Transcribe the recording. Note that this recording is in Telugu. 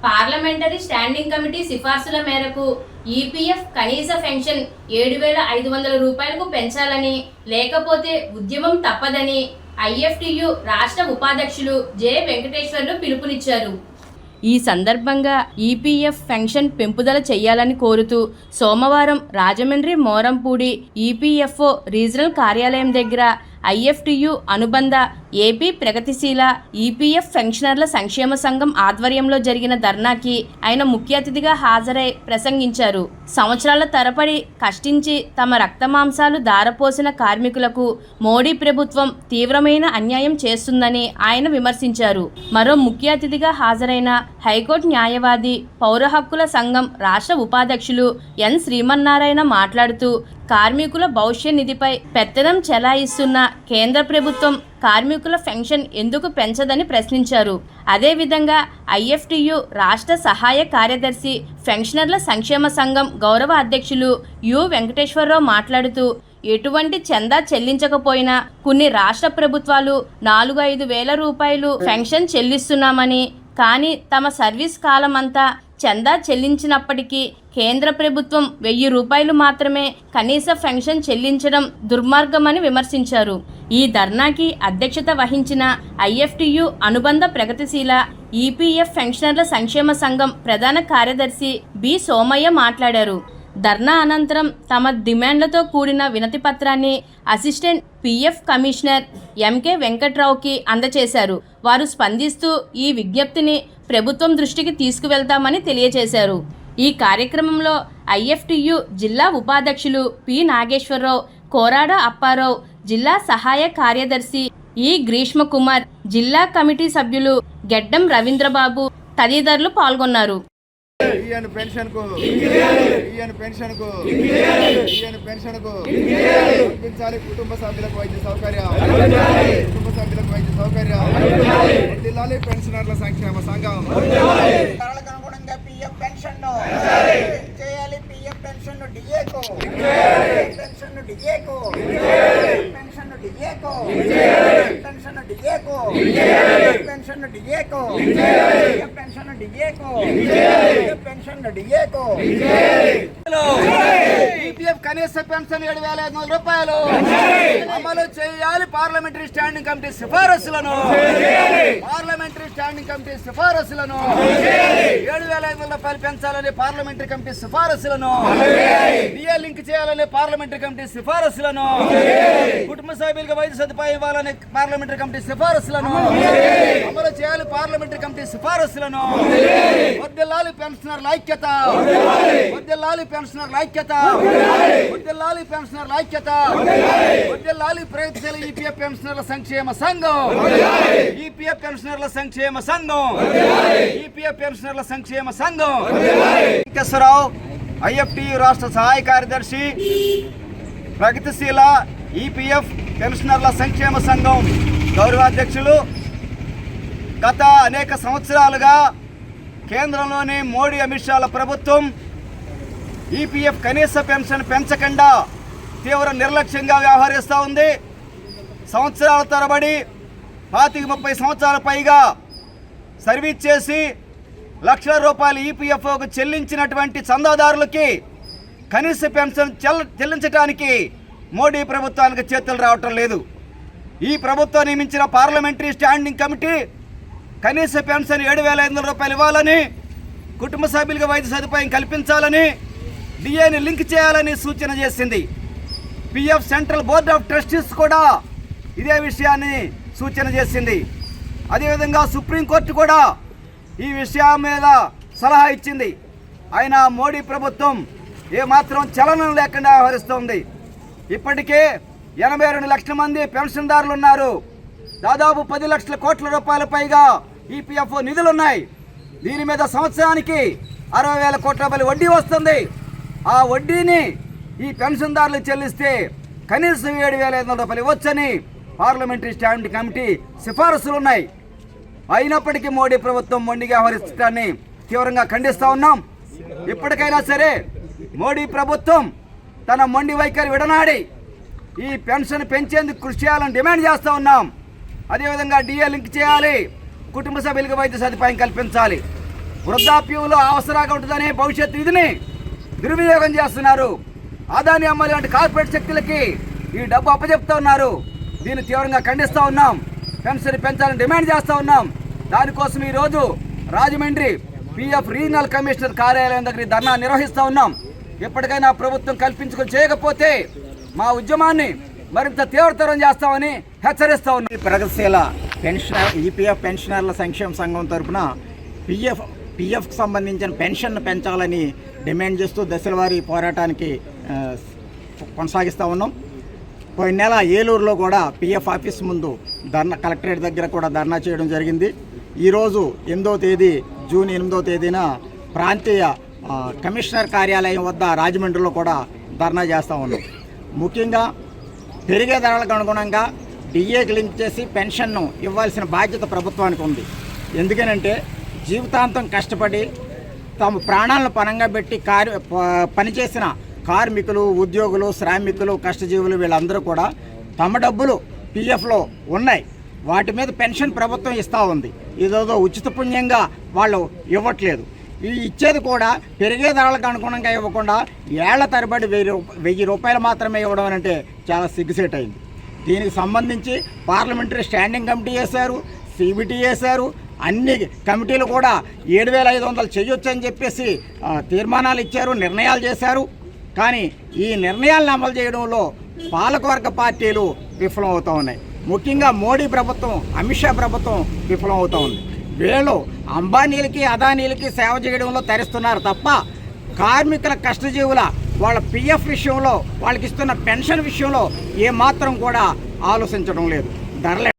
పార్లమెంటరీ స్టాండింగ్ కమిటీ సిఫార్సుల మేరకు ఈపీఎఫ్ కనీస పెన్షన్ 7,500 రూపాయలకు పెంచాలని, లేకపోతే ఉద్యమం తప్పదని ఐఎఫ్టియు రాష్ట్ర ఉపాధ్యక్షులు జె వెంకటేశ్వర్లు పిలుపునిచ్చారు. ఈ సందర్భంగా ఈపీఎఫ్ పెన్షన్ పెంపుదల చేయాలని కోరుతూ సోమవారం రాజమండ్రి మోరంపూడి ఈపీఎఫ్ఓ రీజనల్ కార్యాలయం దగ్గర ఐఎఫ్టియు అనుబంధ ఏపీ ప్రగతిశీల ఈపీఎఫ్ పెన్షనర్ల సంక్షేమ సంఘం ఆధ్వర్యంలో జరిగిన ధర్నాకి ఆయన ముఖ్య అతిథిగా హాజరై ప్రసంగించారు. సంవత్సరాల తరబడి కష్టించి తమ రక్తమాంసాలు ధారపోసిన కార్మికులకు మోడీ ప్రభుత్వం తీవ్రమైన అన్యాయం చేస్తుందని ఆయన విమర్శించారు. మరో ముఖ్య అతిథిగా హాజరైన హైకోర్టు న్యాయవాది, పౌర హక్కుల సంఘం రాష్ట్ర ఉపాధ్యక్షులు ఎన్ శ్రీమన్నారాయణ మాట్లాడుతూ కార్మికుల భవిష్య నిధిపై పెత్తనం చెలాయిస్తున్న కేంద్ర ప్రభుత్వం కార్మికుల పెన్షన్ ఎందుకు పెంచదని ప్రశ్నించారు. అదేవిధంగా ఐఎఫ్టియు రాష్ట్ర సహాయ కార్యదర్శి పెన్షనర్ల సంక్షేమ సంఘం గౌరవ అధ్యక్షులు యు వెంకటేశ్వరరావు మాట్లాడుతూ ఎటువంటి చందా చెల్లించకపోయినా కొన్ని రాష్ట్ర ప్రభుత్వాలు 4-5 వేల రూపాయలు పెన్షన్ చెల్లిస్తున్నామని, కానీ తమ సర్వీస్ కాలం అంతా చందా చెల్లించినప్పటికీ కేంద్ర ప్రభుత్వం 1000 రూపాయలు మాత్రమే కనీస పెన్షన్ చెల్లించడం దుర్మార్గమని విమర్శించారు. ఈ ధర్నాకి అధ్యక్షత వహించిన ఐఎఫ్టియు అనుబంధ ప్రగతిశీల ఈపీఎఫ్ పెన్షనర్ల సంక్షేమ సంఘం ప్రధాన కార్యదర్శి బి సోమయ్య మాట్లాడారు. ధర్నా అనంతరం తమ డిమాండ్లతో కూడిన వినతి పత్రాన్ని అసిస్టెంట్ పిఎఫ్ కమిషనర్ ఎంకే వెంకట్రావుకి అందజేశారు. వారు స్పందిస్తూ ఈ విజ్ఞప్తిని ప్రభుత్వం దృష్టికి తీసుకువెళ్తామని తెలియజేశారు. ఈ కార్యక్రమంలో ఐఎఫ్టియు జిల్లా ఉపాధ్యక్షులు పి నాగేశ్వరరావు, కోరాడ అప్పారావు, జిల్లా సహాయ కార్యదర్శి ఈ గ్రీష్మకుమార్, జిల్లా కమిటీ సభ్యులు గెడ్డం రవీంద్రబాబు తదితరులు పాల్గొన్నారు. కుటుంబ సభ్యులకు వైద్య సౌకర్యం, పెన్షనర్ల సంక్షేమ సంఘం అనుగుణంగా పిఎఫ్ పెన్షన్ చేయాలి. పిఎఫ్ పెన్షన్ డిఏకు, పెన్షన్ డిఏకు, పెన్షన్ డిఏకు, పెన్షన్ డిఏకు, పెన్షన్ డిఏకు, పెన్షన్ డిఏకు, పెన్షన్ డిఏకు. ఈపీఎఫ్ కనీస పెన్షన్ 7,500 రూపాయలు అమలు చేయాలి. పార్లమెంటరీ స్టాండింగ్ కమిటీ సిఫారసులను, పార్లమెంటరీ స్టాండింగ్ కమిటీ సిఫారసులను 7,500 రూపాయలు పెంచాలని పార్లమెంటరీ కమిటీ సిఫారసులను, డిఏ లింక్ చేయాలని పార్లమెంటరీ కమిటీ సిఫారసులను, కుటుంబ సభ్యులకు వైద్య సదుపాయం ఇవ్వాలని పార్లమెంటరీ కమిటీ సిఫారసులను అమలు చేయాలి. పార్లమెంటరీ కమిటీ సిఫారసులను వర్ధిల్లాలి. పెన్షనర్ల ఐక్యత, వర్ధిల్లాలి. పెన్షనర్ల ఐక్యత, వర్ధిల్లాలి. పెన్షనర్ల ఐక్యత, వర్ధిల్లాలి. ప్రగతిశీల ఈపీఎఫ్ పెన్షనర్ల సంక్షేమ సంఘం, ఈపీఎఫ్ పెన్షనర్ల సంక్షేమ సంఘం, ఈపీఎఫ్ పెన్షనర్ల సంక్షేమ సంఘం. వెంకటేశ్వరరావు, ఐఎఫ్టియు రాష్ట్ర సహాయ కార్యదర్శి, ప్రగతిశీల ఈపీఎఫ్ పెన్షనర్ల సంక్షేమ సంఘం గౌరవాధ్యక్షులు. గత అనేక సంవత్సరాలుగా కేంద్రంలోని మోడీ అమిత్ షాల ప్రభుత్వం ఈపీఎఫ్ కనీస పెన్షన్ పెంచకుండా తీవ్ర నిర్లక్ష్యంగా వ్యవహరిస్తూ ఉంది. సంవత్సరాల తరబడి 25-30 సంవత్సరాల పైగా సర్వీస్ చేసి లక్షల రూపాయలు ఈపీఎఫ్ఓకు చెల్లించినటువంటి చందాదారులకి కనీస పెన్షన్ చెల్లించడానికి మోడీ ప్రభుత్వానికి చేతులు రావటం లేదు. ఈ ప్రభుత్వం నియమించిన పార్లమెంటరీ స్టాండింగ్ కమిటీ కనీస పెన్షన్ 7,500 రూపాయలు ఇవ్వాలని, కుటుంబ సభ్యులకు వైద్య సదుపాయం కల్పించాలని, డిఏని లింక్ చేయాలని సూచన చేసింది. PF central board of trustees కూడా ఇదే విషయాన్ని సూచన చేసింది. అదేవిధంగా సుప్రీంకోర్టు కూడా ఈ విషయం మీద సలహా ఇచ్చింది. అయినా మోడీ ప్రభుత్వం ఏమాత్రం చలనం లేకుండా వ్యవహరిస్తోంది. ఇప్పటికే 82 లక్షల మంది పెన్షన్దారులు ఉన్నారు. దాదాపు 10 లక్షల కోట్ల రూపాయల పైగా ఈపీఎఫ్ఓ నిధులున్నాయి. దీని మీద సంవత్సరానికి 60,000 కోట్ల రూపాయలు వడ్డీ వస్తుంది. ఆ వడ్డీని ఈ పెన్షన్దారులు చెల్లిస్తే కనీసం 7,500 రూపాయలు ఇవ్వచ్చని పార్లమెంటరీ స్టాండింగ్ కమిటీ సిఫారసులు ఉన్నాయి. అయినప్పటికీ మోడీ ప్రభుత్వం మొండిగా వ్యవహరించడాన్ని తీవ్రంగా ఖండిస్తూ ఉన్నాం. ఇప్పటికైనా సరే మోడీ ప్రభుత్వం తన మొండి వైఖరి విడనాడి ఈ పెన్షన్ పెంచేందుకు కృషి చేయాలని డిమాండ్ చేస్తూ ఉన్నాం. అదేవిధంగా డిఏ లింక్ చేయాలి, కుటుంబ సభ్యులకు వైద్య సదుపాయం కల్పించాలి. వృద్ధాప్యంలో అవసరంగా ఉంటుందనే భవిష్యత్ నిధిని దుర్వినియోగం చేస్తున్నారు. అదాని అమ్మ లాంటి కార్పొరేట్ శక్తులకి ఈ డబ్బు అప్పచెప్తా ఉన్నారు. దీన్ని తీవ్రంగా ఖండిస్తూ ఉన్నాం. పెన్షన్ పెంచాలని డిమాండ్ చేస్తూ ఉన్నాం. దానికోసం ఈరోజు రాజమండ్రి పిఎఫ్ రీజనల్ కమిషనర్ కార్యాలయం దగ్గర ధర్నా నిర్వహిస్తూ ఉన్నాం. ఎప్పటికైనా ప్రభుత్వం కల్పించుకొని చేయకపోతే మా ఉద్యమాన్ని మరింత తీవ్రతరం చేస్తామని హెచ్చరిస్తూ ఉన్నాం. ప్రగతిశీల ఈపీఎఫ్ పెన్షనర్ల సంక్షేమ సంఘం తరఫున పిఎఫ్కి సంబంధించిన పెన్షన్ను పెంచాలని డిమాండ్ చేస్తూ దశలవారీ పోరాటానికి కొనసాగిస్తూ ఉన్నాం. పోయిన నెల ఏలూరులో కూడా పిఎఫ్ ఆఫీస్ ముందు కలెక్టరేట్ దగ్గర కూడా ధర్నా చేయడం జరిగింది. ఈరోజు జూన్ 8వ తేదీన ప్రాంతీయ కమిషనర్ కార్యాలయం వద్ద రాజమండ్రిలో కూడా ధర్నా చేస్తూ ఉన్నాం. ముఖ్యంగా పెరిగే ధరలకు అనుగుణంగా డిఏకి లింక్ చేసి పెన్షన్ను ఇవ్వాల్సిన బాధ్యత ప్రభుత్వానికి ఉంది. ఎందుకనంటే జీవితాంతం కష్టపడి తమ ప్రాణాలను పణంగా పెట్టి పనిచేసిన కార్మికులు, ఉద్యోగులు, శ్రామికులు, కష్టజీవులు వీళ్ళందరూ కూడా తమ డబ్బులు పిఎఫ్లో ఉన్నాయి. వాటి మీద పెన్షన్ ప్రభుత్వం ఇస్తూ ఉంది. ఇదేదో ఉచిత పుణ్యంగా వాళ్ళు ఇవ్వట్లేదు. ఇచ్చేది కూడా పెరిగే ధరలకు అనుగుణంగా ఇవ్వకుండా ఏళ్ల తరబడి 1000 రూపాయలు మాత్రమే ఇవ్వడం అంటే చాలా సిగ్గుసేట్ అయింది. దీనికి సంబంధించి పార్లమెంటరీ స్టాండింగ్ కమిటీ వేశారు, సిబిటీ వేశారు. అన్ని కమిటీలు కూడా 7500 చేయొచ్చు అని చెప్పేసి తీర్మానాలు ఇచ్చారు, నిర్ణయాలు చేశారు. కానీ ఈ నిర్ణయాలను అమలు చేయడంలో పాలకవర్గ పార్టీలు విఫలం అవుతూ ఉన్నాయి. ముఖ్యంగా మోడీ ప్రభుత్వం, అమిత్ షా ప్రభుత్వం విఫలం అవుతూ ఉంది. వీళ్ళు అంబానీలకి, అదానీలకి సేవ చేయడంలో తరిస్తున్నారు తప్ప కార్మికుల, కష్టజీవుల వాళ్ళ పిఎఫ్ విషయంలో, వాళ్ళకి ఇస్తున్న పెన్షన్ విషయంలో ఏమాత్రం కూడా ఆలోచించడం లేదు. ధరలే